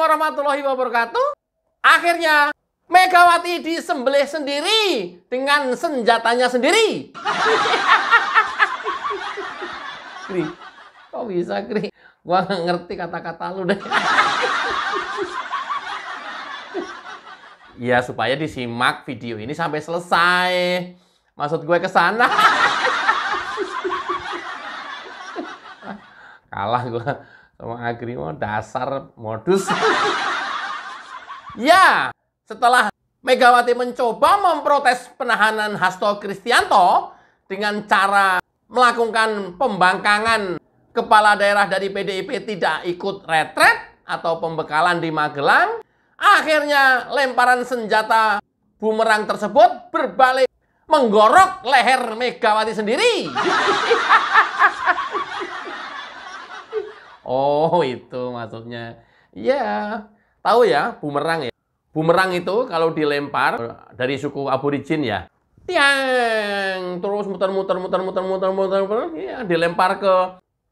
warahmatullahi wabarakatuh. Akhirnya Megawati disembelih sendiri dengan senjatanya sendiri. Kri, kok bisa, Kri? Gua nggak ngerti kata-kata lu deh. Ya, supaya disimak video ini sampai selesai. Maksud gue ke sana. Kalah gue sama Agri, dasar modus. Ya, setelah Megawati mencoba memprotes penahanan Hasto Kristianto dengan cara melakukan pembangkangan kepala daerah dari PDIP tidak ikut retret atau pembekalan di Magelang, akhirnya lemparan senjata bumerang tersebut berbalik menggorok leher Megawati sendiri. Oh, itu maksudnya. Ya, tahu ya, bumerang ya. Bumerang itu kalau dilempar dari suku aborigin ya, tiang, terus muter, ya, dilempar ke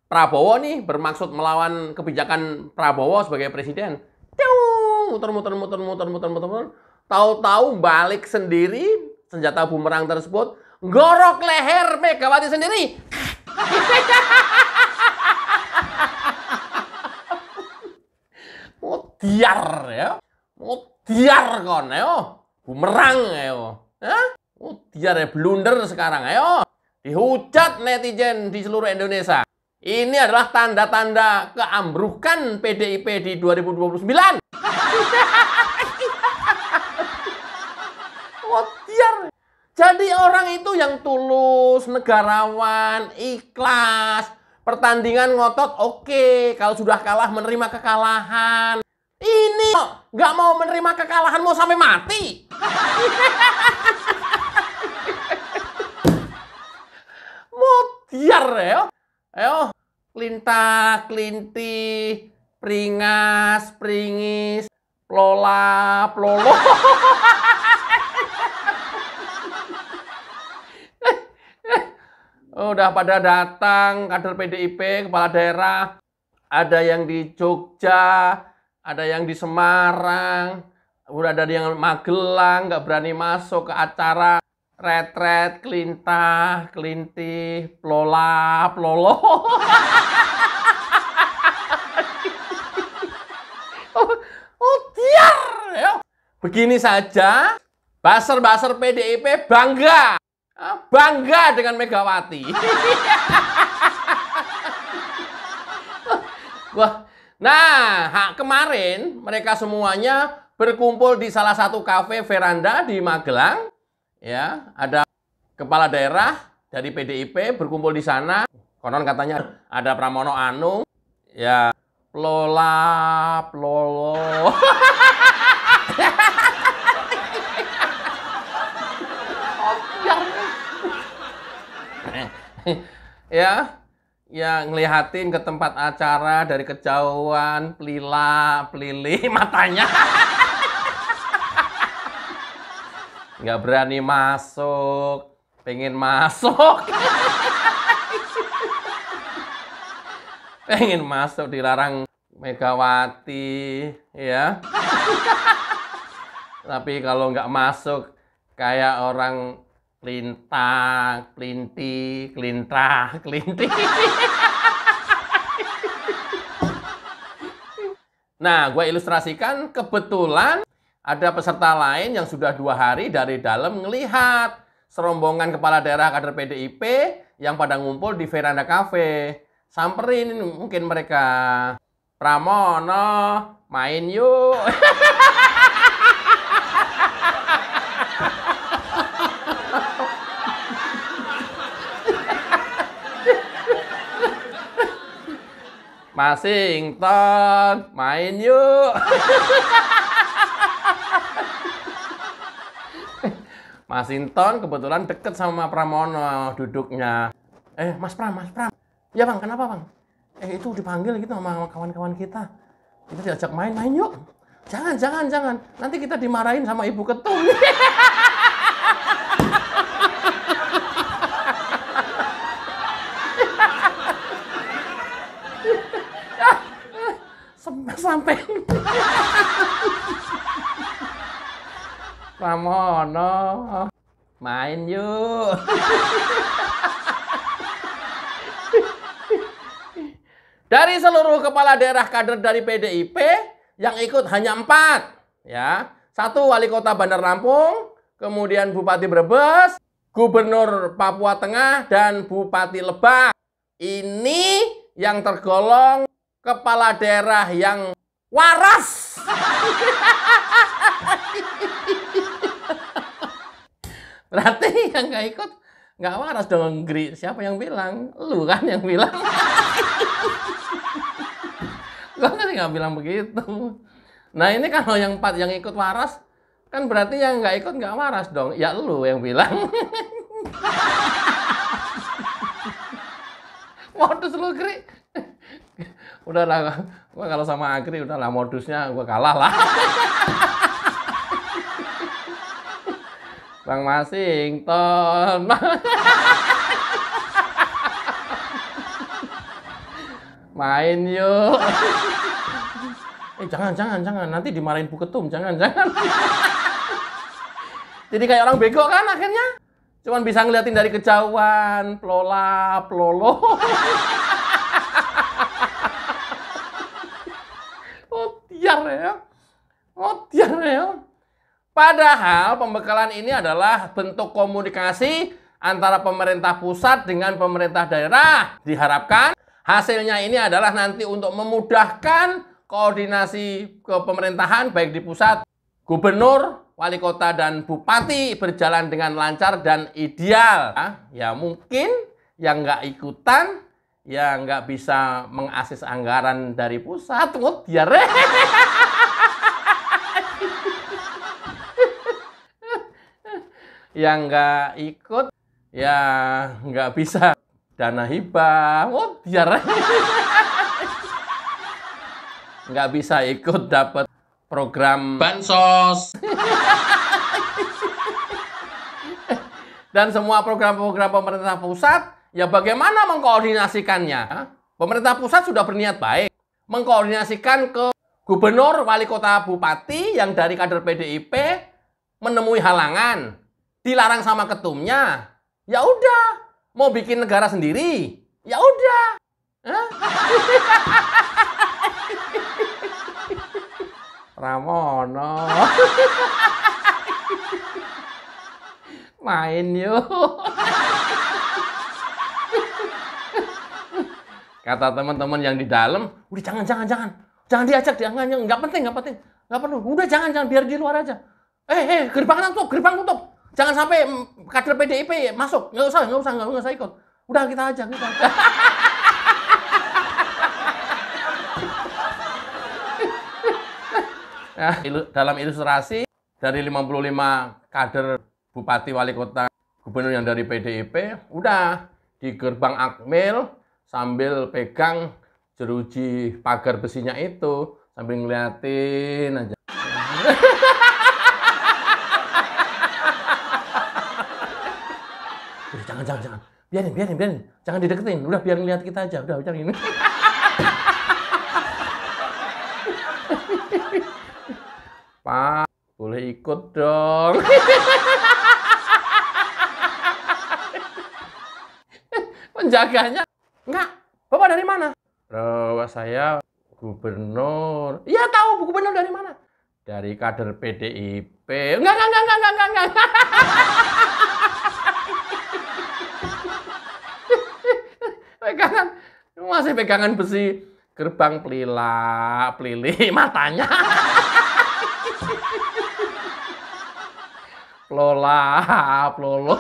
Prabowo nih, bermaksud melawan kebijakan Prabowo sebagai presiden. Tiung, muter. Tahu-tahu balik sendiri, senjata bumerang tersebut gorok leher Megawati sendiri. Modiar ya. Diar kon, ayo. Bumerang, ayo. Hah? Diar ya, blunder sekarang, ayo. Dihujat netizen di seluruh Indonesia. Ini adalah tanda-tanda keambrukan PDIP di 2029. Diar. Jadi orang itu yang tulus, negarawan, ikhlas. Pertandingan ngotot, oke. Kalau sudah kalah, menerima kekalahan. Ini nggak mau menerima kekalahan, mau sampai mati. Modiar ya. Ayo, kelintah, kelintih, pringas, pringis, plola, plolo. Udah pada datang kader PDIP, kepala daerah. Ada yang di Jogja, ada yang di Semarang, udah ada yang Magelang, nggak berani masuk ke acara retret, kelintah, kelintih, plola, plolo. Diar ya. Begini saja, baser-baser PDIP bangga dengan Megawati. Wah. Nah, kemarin mereka semuanya berkumpul di salah satu kafe veranda di Magelang. Ya, ada kepala daerah dari PDIP berkumpul di sana. Konon katanya ada Pramono Anung, ya, plola, plolo. Ya. Ya, ngelihatin ke tempat acara dari kejauhan, pelila, pelili matanya. Nggak berani masuk, pengen masuk. Pengen masuk, dilarang Megawati, ya. Tapi kalau nggak masuk, kayak orang kelintah, kelinti, kelintah, kelinti. Nah, gue ilustrasikan kebetulan ada peserta lain yang sudah 2 hari dari dalam ngelihat serombongan kepala daerah kader PDIP yang pada ngumpul di veranda cafe. Samperin mungkin mereka. Pramono, main yuk. Masington, main yuk. Masington kebetulan deket sama Pramono duduknya. Mas Pram. Ya Bang, kenapa Bang? Itu dipanggil gitu sama kawan-kawan kita. Kita diajak main yuk. Jangan. Nanti kita dimarahin sama Ibu Ketum. Sampai Pramono, main yuk. Dari seluruh kepala daerah kader dari PDIP yang ikut hanya 4, ya. 1 wali kota Bandar Lampung, kemudian Bupati Brebes, Gubernur Papua Tengah, dan Bupati Lebak. Ini yang tergolong kepala daerah yang waras. Berarti yang nggak ikut nggak waras dong, Gri. Siapa yang bilang? Lu kan yang bilang. Gua kan nggak bilang begitu. Nah ini kalau yang 4 yang ikut waras, kan berarti yang nggak ikut nggak waras dong. Ya lu yang bilang. Modus lu, Gri. Udahlah, gua kalau sama Agri udahlah modusnya gua kalah lah. Bang Masington. Main yuk. Jangan. Nanti dimarahin Bu Ketum. Jangan. Jadi kayak orang bego kan akhirnya. Cuman bisa ngeliatin dari kejauhan. Plolo. Modiar ya. Padahal pembekalan ini adalah bentuk komunikasi antara pemerintah pusat dengan pemerintah daerah. Diharapkan hasilnya ini adalah nanti untuk memudahkan koordinasi ke pemerintahan baik di pusat, gubernur, wali kota, dan bupati berjalan dengan lancar dan ideal. Ya mungkin yang nggak ikutan, ya nggak bisa mengakses anggaran dari pusat. Modiar. Yang nggak ikut, ya nggak bisa dana hibah. Modiar. Nggak bisa ikut dapat program bansos. Dan semua program-program pemerintah pusat, ya bagaimana mengkoordinasikannya? Pemerintah pusat sudah berniat baik mengkoordinasikan ke gubernur, wali kota, bupati yang dari kader PDIP menemui halangan, dilarang sama ketumnya. Ya udah, mau bikin negara sendiri. Ya udah. Pramono. Main yuk. Kata teman-teman yang di dalam, udah jangan diajak, nggak penting, nggak perlu. Udah jangan, biar di luar aja. Gerbang tutup. Jangan sampai kader PDIP masuk. Nggak usah ikut. Udah kita aja. Nah, dalam ilustrasi dari 55 kader bupati, wali kota, gubernur yang dari PDIP, udah di gerbang Akmil sambil pegang jeruji pagar besinya itu, sambil ngeliatin aja. Udah, jangan. Biarin. Jangan dideketin. Udah biar ngeliat kita aja. Udah ini. Pak, boleh ikut dong. Penjaganya, enggak. Bapak dari mana? Saya gubernur. Iya tahu, Bu Gubernur dari mana? Dari kader PDIP. Enggak. Pegangan besi gerbang pelili matanya. Plolo.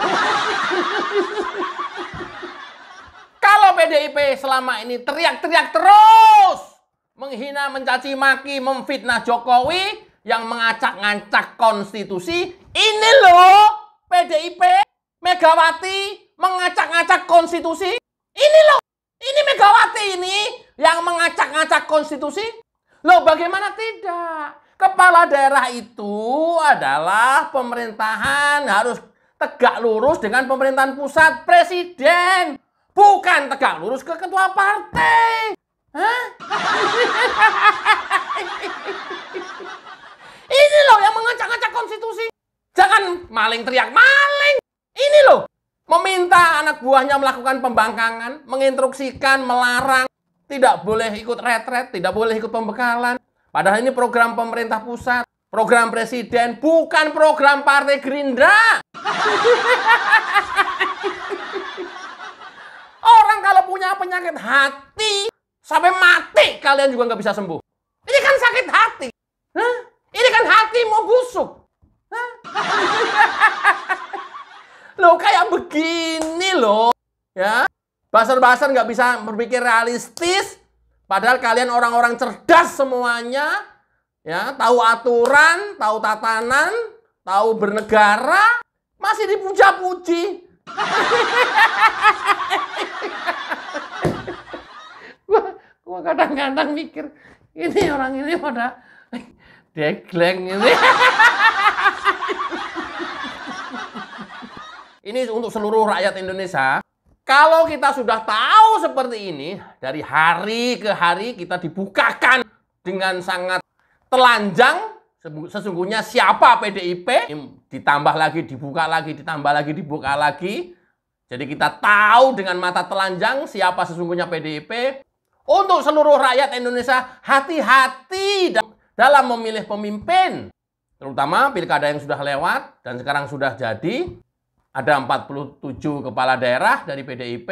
Kalau PDIP selama ini teriak-teriak terus, menghina, mencaci maki, memfitnah Jokowi yang mengacak-ngacak konstitusi, ini loh PDIP, Megawati mengacak-ngacak konstitusi. Ini loh, ini Megawati ini yang mengacak-ngacak konstitusi. Loh bagaimana tidak? Kepala daerah itu adalah pemerintahan harus tegak lurus dengan pemerintahan pusat, presiden. Bukan tegak lurus ke ketua partai. Ini loh yang mengacak-ngacak konstitusi. Jangan maling teriak, maling! Ini loh, meminta anak buahnya melakukan pembangkangan, menginstruksikan, melarang, tidak boleh ikut retret, tidak boleh ikut pembekalan. Padahal ini program pemerintah pusat, program presiden, bukan program Partai Gerindra. Orang kalau punya penyakit hati, sampai mati kalian juga nggak bisa sembuh. Ini kan sakit hati. Hah? Ini kan hati mau busuk. Hah? Loh kayak begini loh. Ya, basar-basar nggak bisa berpikir realistis. Padahal kalian orang-orang cerdas semuanya. Ya, tahu aturan, tahu tatanan, tahu bernegara, masih dipuja-puji. Gua kadang-kadang mikir, ini orang ini pada degleng ini. Ini untuk seluruh rakyat Indonesia. Kalau kita sudah tahu seperti ini, dari hari ke hari kita dibukakan dengan sangat telanjang. Sesungguhnya siapa PDIP, ditambah lagi, dibuka lagi, ditambah lagi, dibuka lagi. Jadi kita tahu dengan mata telanjang siapa sesungguhnya PDIP. Untuk seluruh rakyat Indonesia, hati-hati dalam memilih pemimpin. Terutama pilkada yang sudah lewat dan sekarang sudah jadi. Ada 47 kepala daerah dari PDIP.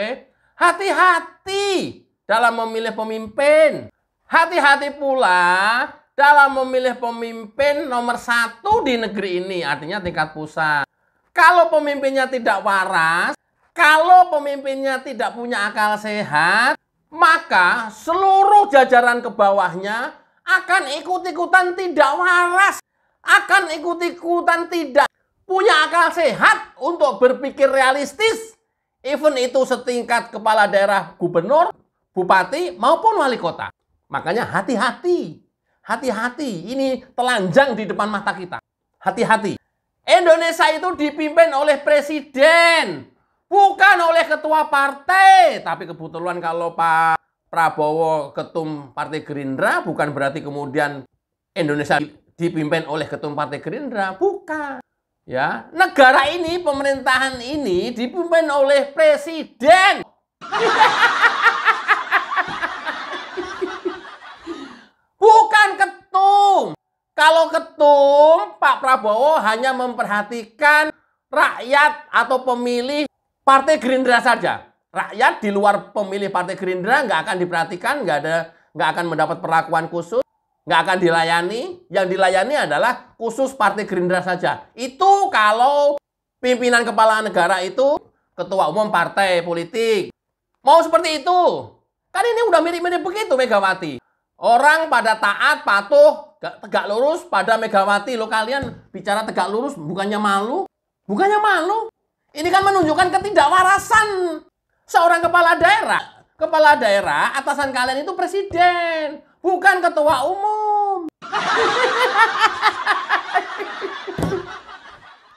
Hati-hati dalam memilih pemimpin. Hati-hati pula dalam memilih pemimpin nomor 1 di negeri ini, artinya tingkat pusat. Kalau pemimpinnya tidak waras, kalau pemimpinnya tidak punya akal sehat, maka seluruh jajaran ke bawahnya akan ikut-ikutan tidak waras, akan ikut-ikutan tidak punya akal sehat untuk berpikir realistis. Even itu setingkat kepala daerah, gubernur, bupati, maupun wali kota. Makanya hati-hati. Hati-hati, ini telanjang di depan mata kita. Hati-hati. Indonesia itu dipimpin oleh presiden, bukan oleh ketua partai. Tapi kebetulan kalau Pak Prabowo ketum Partai Gerindra, bukan berarti kemudian Indonesia dipimpin oleh ketum Partai Gerindra. Bukan. Ya, negara ini, pemerintahan ini dipimpin oleh presiden. Bukan ketum. Kalau ketum, Pak Prabowo hanya memperhatikan rakyat atau pemilih Partai Gerindra saja. Rakyat di luar pemilih Partai Gerindra nggak akan diperhatikan, nggak akan mendapat perlakuan khusus, nggak akan dilayani. Yang dilayani adalah khusus Partai Gerindra saja. Itu kalau pimpinan kepala negara itu ketua umum partai politik. Mau seperti itu. Kan ini udah mirip-mirip begitu Megawati. Orang pada taat, patuh, tegak lurus pada Megawati. Loh kalian bicara tegak lurus bukannya malu? Bukannya malu. Ini kan menunjukkan ketidakwarasan seorang kepala daerah. Kepala daerah atasan kalian itu presiden, bukan ketua umum.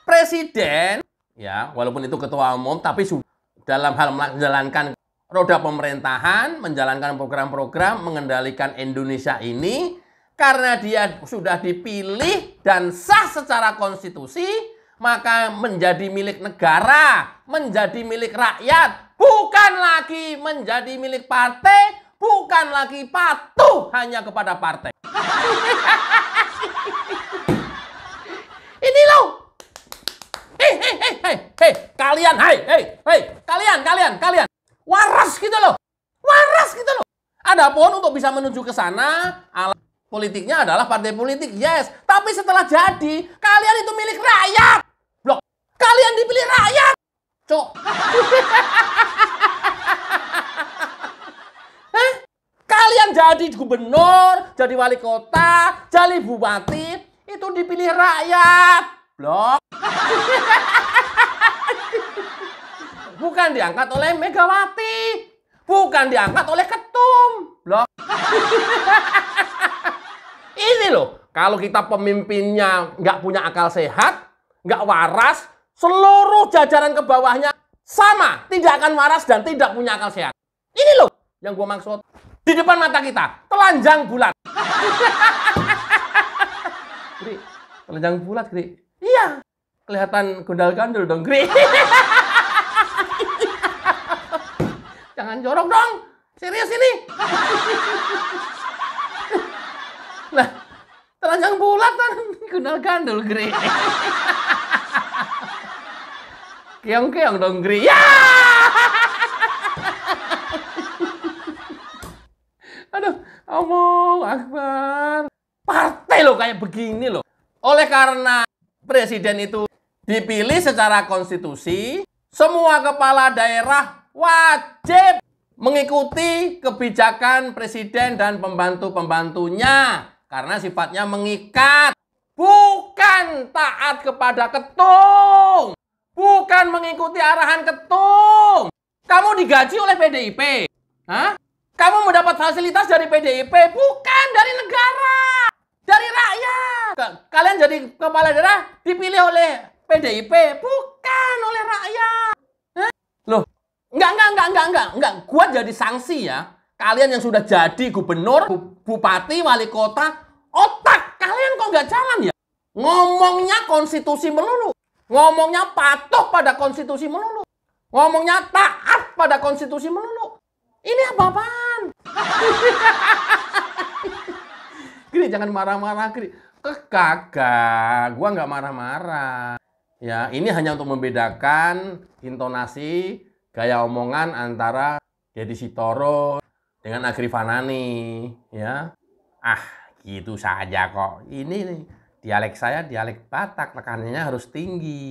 Presiden, ya walaupun itu ketua umum, tapi dalam hal menjalankan roda pemerintahan, menjalankan program-program, mengendalikan Indonesia ini, karena dia sudah dipilih dan sah secara konstitusi, maka menjadi milik negara, menjadi milik rakyat, bukan lagi menjadi milik partai, bukan lagi patuh hanya kepada partai. Ini loh. Kalian, kalian. Waras gitu loh. Waras gitu loh. Adapun untuk bisa menuju ke sana, alat politiknya adalah partai politik, yes. Tapi setelah jadi, kalian itu milik rakyat. Blok. Kalian dipilih rakyat. Cok. Kalian jadi gubernur, jadi wali kota, jadi bupati, itu dipilih rakyat. Blok. Bukan diangkat oleh Megawati. Bukan diangkat oleh ketum. Blok. Ini loh, kalau kita pemimpinnya nggak punya akal sehat, nggak waras, seluruh jajaran ke bawahnya sama, tidak akan waras dan tidak punya akal sehat. Ini loh yang gue maksud. Di depan mata kita, telanjang bulat. Gri, telanjang bulat, Gri. Iya. kelihatan gondal-gandul dong, Gri. Jangan jorok dong. Serius ini. Nah, telanjang bulat kan gondal-gandul, Gri. Keong-keong dong, Gri. Ya! Aduh, Allahu Akbar. Partai loh kayak begini loh. Oleh karena presiden itu dipilih secara konstitusi, semua kepala daerah wajib mengikuti kebijakan presiden dan pembantu-pembantunya karena sifatnya mengikat, bukan taat kepada ketum, bukan mengikuti arahan ketum. Kamu digaji oleh PDIP, hah? Kamu mendapat fasilitas dari PDIP, bukan dari negara, dari rakyat. Kalian jadi kepala daerah dipilih oleh PDIP, bukan oleh rakyat. Hah? Loh, enggak. Gua jadi sanksi ya. Kalian yang sudah jadi gubernur, bupati, wali kota, otak kalian kok nggak jalan ya? Ngomongnya konstitusi melulu, ngomongnya patuh pada konstitusi melulu, ngomongnya taat pada konstitusi melulu. Ini apa-apaan? Gini, jangan marah-marah, Gini. Kagak, gua nggak marah-marah. Ya, ini hanya untuk membedakan intonasi, gaya omongan antara Deddy Sitoro dengan Agri Fanani, ya. Ah, gitu saja kok. Ini nih, dialek saya dialek Batak, tekanannya harus tinggi.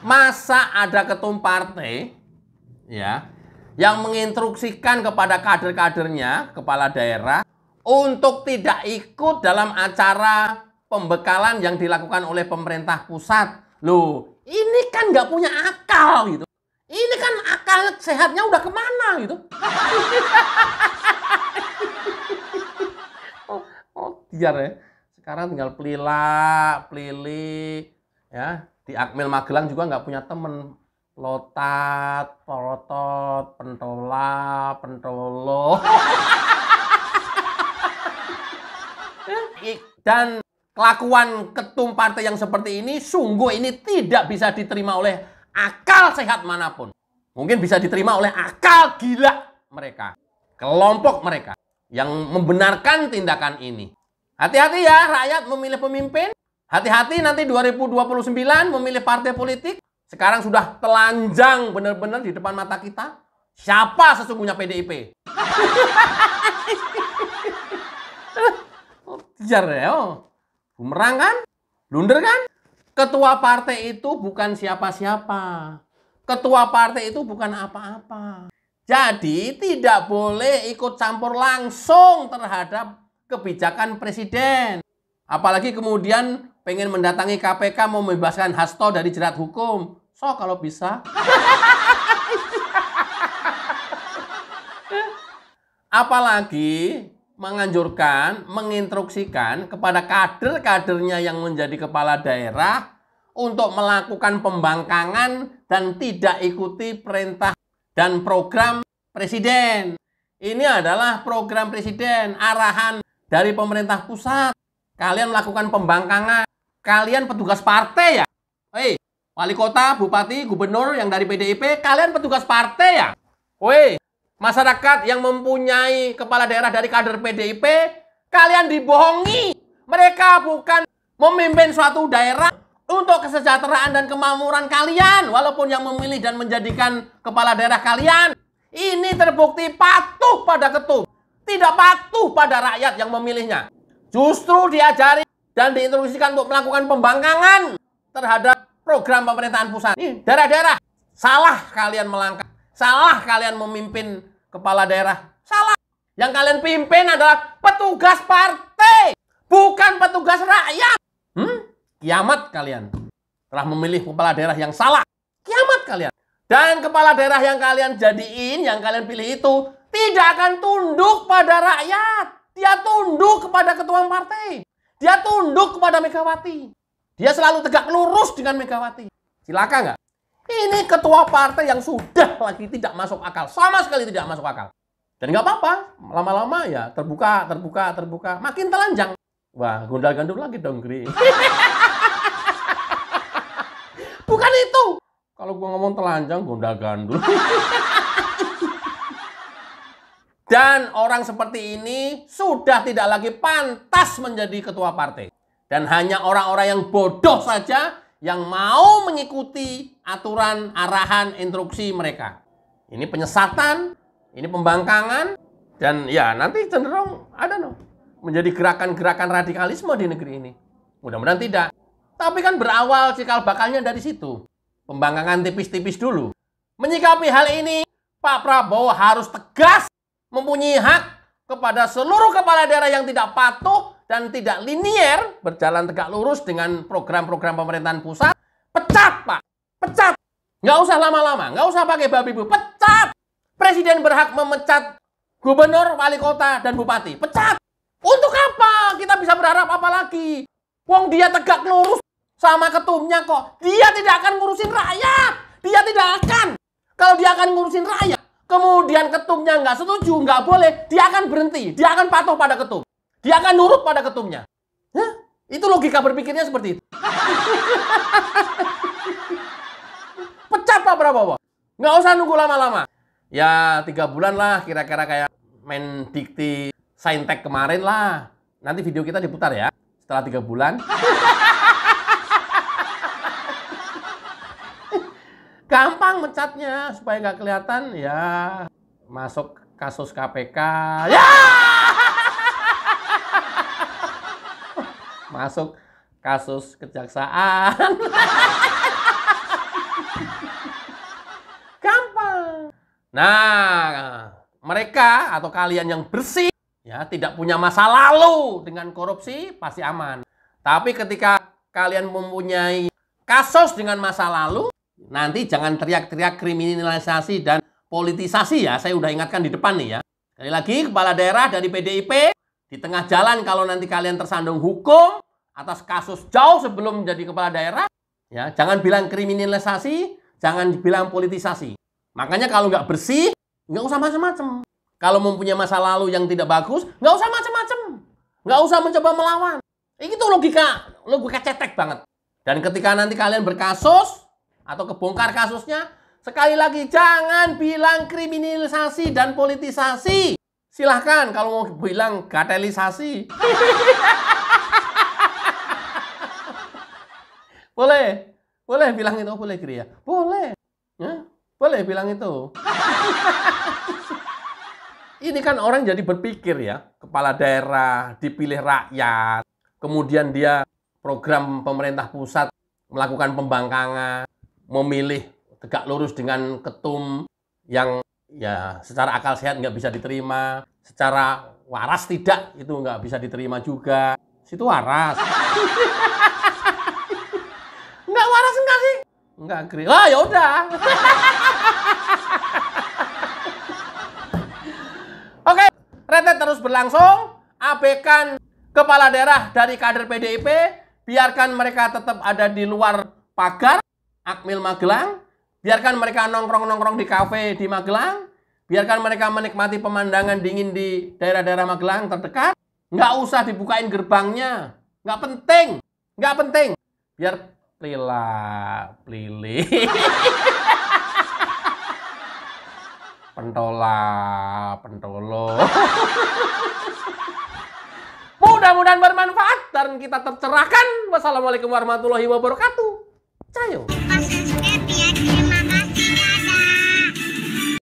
Masa ada ketum partai, ya, yang menginstruksikan kepada kader-kadernya, kepala daerah, untuk tidak ikut dalam acara pembekalan yang dilakukan oleh pemerintah pusat. Loh, ini kan nggak punya akal gitu. Ini kan akal sehatnya udah kemana gitu. Biar ya. Sekarang tinggal pelilak, ya. Di Akmil Magelang juga nggak punya temen. Lotat, porotot, pentola, pentolo. Dan kelakuan ketum partai yang seperti ini, sungguh ini tidak bisa diterima oleh akal sehat manapun. Mungkin bisa diterima oleh akal gila mereka, kelompok mereka yang membenarkan tindakan ini. Hati-hati ya rakyat memilih pemimpin. Hati-hati nanti 2029 memilih partai politik. Sekarang sudah telanjang benar-benar di depan mata kita. Siapa sesungguhnya PDIP? Kejar ya. Bumerang kan? Blunder kan? Ketua partai itu bukan siapa-siapa. Ketua partai itu bukan apa-apa. Jadi tidak boleh ikut campur langsung terhadap kebijakan presiden. Apalagi kemudian pengen mendatangi KPK membebaskan Hasto dari jerat hukum. So kalau bisa. Apalagi menganjurkan, menginstruksikan kepada kader-kadernya yang menjadi kepala daerah untuk melakukan pembangkangan dan tidak ikuti perintah dan program presiden. Ini adalah program presiden, arahan dari pemerintah pusat. Kalian melakukan pembangkangan. Kalian petugas partai ya? Hei, wali kota, bupati, gubernur yang dari PDIP, kalian petugas partai ya? Woi, masyarakat yang mempunyai kepala daerah dari kader PDIP, kalian dibohongi. Mereka bukan memimpin suatu daerah untuk kesejahteraan dan kemakmuran kalian. Walaupun yang memilih dan menjadikan kepala daerah kalian, ini terbukti patuh pada ketum. Tidak patuh pada rakyat yang memilihnya. Justru diajari dan diinstruksikan untuk melakukan pembangkangan terhadap program pemerintahan pusat. Ini daerah-daerah, salah kalian melangkah. Salah kalian memimpin kepala daerah. Salah. Yang kalian pimpin adalah petugas partai, bukan petugas rakyat. Kiamat kalian telah memilih kepala daerah yang salah. Kiamat kalian. Dan kepala daerah yang kalian jadiin, yang kalian pilih itu tidak akan tunduk pada rakyat. Dia tunduk kepada ketua partai. Dia tunduk kepada Megawati. Dia selalu tegak lurus dengan Megawati. Silakan nggak? Ini ketua partai yang sudah lagi tidak masuk akal. Sama sekali tidak masuk akal. Dan nggak apa-apa. Lama-lama ya terbuka. Makin telanjang. Wah, gondal-gandul lagi dong, Gri. Bukan itu. Kalau gua ngomong telanjang, gondal-gandul. Dan orang seperti ini sudah tidak lagi pantas menjadi ketua partai. Dan hanya orang-orang yang bodoh saja yang mau mengikuti aturan, arahan, instruksi mereka. Ini penyesatan, ini pembangkangan, dan ya nanti cenderung menjadi gerakan-gerakan radikalisme di negeri ini. Mudah-mudahan tidak. Tapi kan berawal cikal bakalnya dari situ. Pembangkangan tipis-tipis dulu. Menyikapi hal ini, Pak Prabowo harus tegas, mempunyai hak kepada seluruh kepala daerah yang tidak patuh dan tidak linier, berjalan tegak lurus dengan program-program pemerintahan pusat. Pecat, Pak. Pecat. Nggak usah lama-lama, nggak usah pakai babi bu. Pecat. Presiden berhak memecat gubernur, wali kota, dan bupati. Pecat. Untuk apa? Kita bisa berharap apa lagi? Wong dia tegak lurus sama ketumnya kok. Dia tidak akan ngurusin rakyat. Dia tidak akan. Kalau dia akan ngurusin rakyat, kemudian ketumnya nggak setuju, nggak boleh, dia akan berhenti. Dia akan patuh pada ketum. Dia akan nurut pada ketumnya. Hah? Itu logika berpikirnya seperti itu. Pecat Pak Prabowo. Nggak usah nunggu lama-lama. Ya 3 bulan lah kira-kira kayak main dikti Saintek kemarin lah. Nanti video kita diputar ya setelah 3 bulan. Gampang mecatnya supaya nggak kelihatan ya. Masuk kasus KPK. Ya! Masuk kasus kejaksaan. Gampang. Nah, mereka atau kalian yang bersih ya tidak punya masa lalu dengan korupsi pasti aman. Tapi ketika kalian mempunyai kasus dengan masa lalu, nanti jangan teriak-teriak kriminalisasi dan politisasi ya. Saya udah ingatkan di depan nih ya. Sekali lagi kepala daerah dari PDIP di tengah jalan kalau nanti kalian tersandung hukum atas kasus jauh sebelum menjadi kepala daerah, ya jangan bilang kriminalisasi, jangan bilang politisasi. Makanya kalau nggak bersih, nggak usah macam-macam. Kalau mempunyai masa lalu yang tidak bagus, nggak usah macam-macam. Nggak usah mencoba melawan. Itu logika cetek banget. Dan ketika nanti kalian berkasus atau kebongkar kasusnya, sekali lagi jangan bilang kriminalisasi dan politisasi. Silahkan kalau mau bilang gatelisasi. Boleh bilang itu, boleh Gri ya? Boleh. Ya? Boleh bilang itu. Ini kan orang jadi berpikir ya, kepala daerah dipilih rakyat, kemudian dia program pemerintah pusat melakukan pembangkangan, memilih tegak lurus dengan ketum yang ya secara akal sehat nggak bisa diterima, secara waras tidak, itu nggak bisa diterima juga. Situ waras. Nggak waras enggak sih? Enggak, Gri. Ah, ya udah. Oke, retet terus berlangsung. Abaikan kepala daerah dari kader PDIP, biarkan mereka tetap ada di luar pagar Akmil Magelang, biarkan mereka nongkrong-nongkrong di kafe di Magelang, biarkan mereka menikmati pemandangan dingin di daerah-daerah Magelang terdekat. Nggak usah dibukain gerbangnya. Nggak penting. Biar pelili. Pentolo. Mudah-mudahan bermanfaat dan kita tercerahkan. Wassalamualaikum warahmatullahi wabarakatuh. Cayo.